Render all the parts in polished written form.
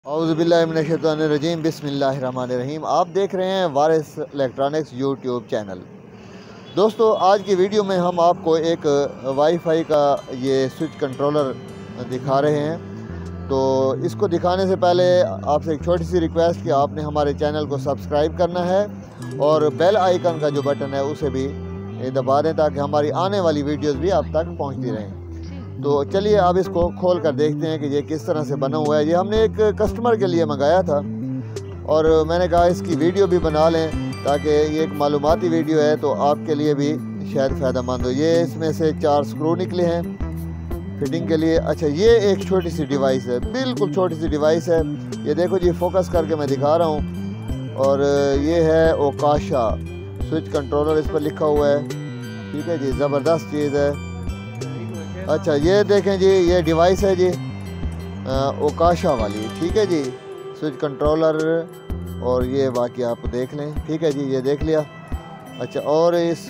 औज़ुबिल्लाहिमिनश्शैतानिर्रजीम बिस्मिल्लाहिर्रहमानिर्रहीम। आप देख रहे हैं वारिस इलेक्ट्रॉनिक्स यूट्यूब चैनल। दोस्तों, आज की वीडियो में हम आपको एक वाईफाई का ये स्विच कंट्रोलर दिखा रहे हैं। तो इसको दिखाने से पहले आपसे एक छोटी सी रिक्वेस्ट कि आपने हमारे चैनल को सब्सक्राइब करना है और बेल आइकन का जो बटन है उसे भी दबा दें ताकि हमारी आने वाली वीडियोज़ भी आप तक पहुँचती रहें। तो चलिए अब इसको खोल कर देखते हैं कि ये किस तरह से बना हुआ है। ये हमने एक कस्टमर के लिए मंगाया था और मैंने कहा इसकी वीडियो भी बना लें ताकि ये एक मालूमाती वीडियो है तो आपके लिए भी शायद फ़ायदेमंद हो। ये इसमें से 4 स्क्रू निकले हैं फिटिंग के लिए। अच्छा, ये एक छोटी सी डिवाइस है, बिल्कुल छोटी सी डिवाइस है। ये देखो जी, फोकस करके मैं दिखा रहा हूँ। और ये है ओकाशा स्विच कंट्रोलर, इस पर लिखा हुआ है। ठीक है जी, ज़बरदस्त चीज़ है। अच्छा, ये देखें जी, ये डिवाइस है जी ओकाशा वाली। ठीक है जी, स्विच कंट्रोलर। और ये बाकी आप देख लें। ठीक है जी, ये देख लिया। अच्छा, और इस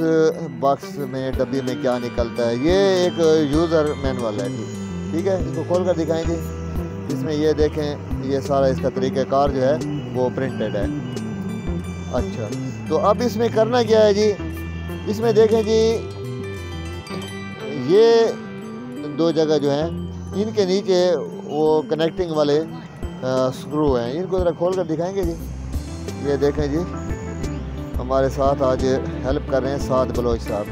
बॉक्स में डब्बी में क्या निकलता है, ये एक यूज़र मैनुअल है जी। ठीक है, इसको खोल कर दिखाएं जी। इसमें ये देखें, ये सारा इसका तरीक़ाकार जो है वो प्रिंटेड है। अच्छा, तो अब इसमें करना क्या है जी, इसमें देखें जी, ये 2 जगह जो हैं इनके नीचे वो कनेक्टिंग वाले स्क्रू हैं। इनको ज़रा खोल कर दिखाएंगे जी। ये देखें जी, हमारे साथ आज हेल्प कर रहे हैं साद बलोच साहब।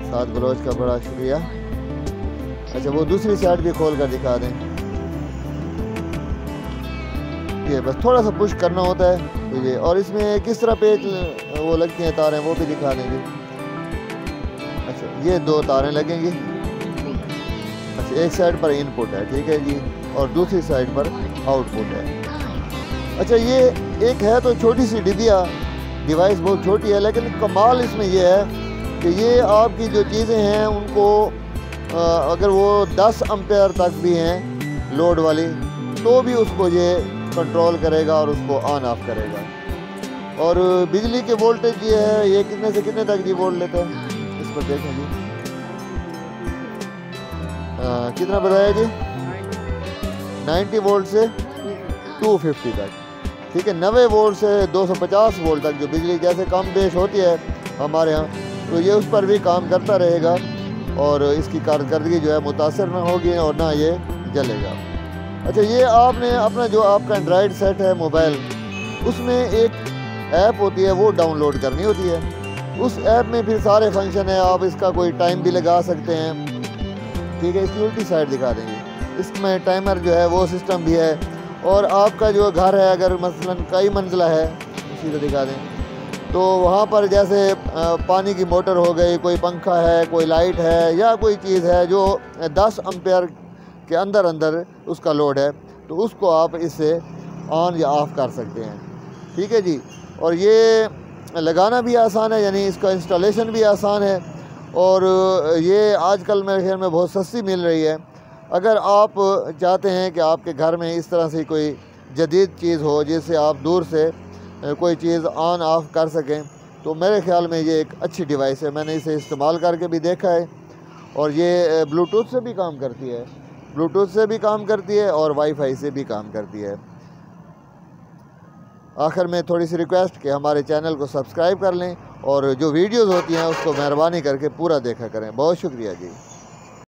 साद बलोच का बड़ा शुक्रिया। अच्छा, वो दूसरी साइड भी खोल कर दिखा दें। ये बस थोड़ा सा पुश करना होता है तो ये, और इसमें किस तरह पेच वो लगती हैं तारें वो भी दिखा देंगे। अच्छा, ये 2 तारें लगेंगी। अच्छा, एक साइड पर इनपुट है, ठीक है जी, और दूसरी साइड पर आउटपुट है। अच्छा, ये एक है तो छोटी सी डिबिया, डिवाइस बहुत छोटी है, लेकिन कमाल इसमें ये है कि ये आपकी जो चीज़ें हैं उनको अगर वो 10 एम्पेयर तक भी हैं लोड वाली तो भी उसको ये कंट्रोल करेगा और उसको ऑन ऑफ करेगा। और बिजली के वोल्टेज ये है, ये कितने से कितने तक जी वोल्ट लेता है, इस पर देखें जी। कितना बताया जी, 90 वोल्ट से 250 तक। ठीक है, 90 वोल्ट से 250 वोल्ट तक जो बिजली जैसे कम बेश होती है हमारे यहाँ, तो ये उस पर भी काम करता रहेगा और इसकी कारकर्दगी जो है मुतासर ना होगी और ना ये जलेगा। अच्छा, ये आपने अपना जो आपका एंड्रॉयड सेट है मोबाइल, उसमें एक ऐप होती है वो डाउनलोड करनी होती है। उस ऐप में फिर सारे फंक्शन है, आप इसका कोई टाइम भी लगा सकते हैं। ठीक है, इसकी उल्टी साइड दिखा देंगे। इसमें टाइमर जो है वो सिस्टम भी है। और आपका जो घर है अगर मसलन कई मंजिला है, इसी को दिखा दें, तो वहाँ पर जैसे पानी की मोटर हो गई, कोई पंखा है, कोई लाइट है या कोई चीज़ है जो 10 एम्पेयर के अंदर अंदर उसका लोड है, तो उसको आप इससे ऑन या ऑफ़ कर सकते हैं। ठीक है जी, और ये लगाना भी आसान है, यानी इसका इंस्टॉलेशन भी आसान है। और ये आजकल मेरे ख्याल में बहुत सस्ती मिल रही है। अगर आप चाहते हैं कि आपके घर में इस तरह से कोई जदीद चीज़ हो जिससे आप दूर से कोई चीज़ ऑन ऑफ़ कर सकें, तो मेरे ख्याल में ये एक अच्छी डिवाइस है। मैंने इसे इस्तेमाल करके भी देखा है और ये ब्लूटूथ से भी काम करती है, ब्लूटूथ से भी काम करती है और वाईफाई से भी काम करती है। आखिर में थोड़ी सी रिक्वेस्ट कि हमारे चैनल को सब्सक्राइब कर लें और जो वीडियोज़ होती हैं उसको मेहरबानी करके पूरा देखा करें। बहुत शुक्रिया जी।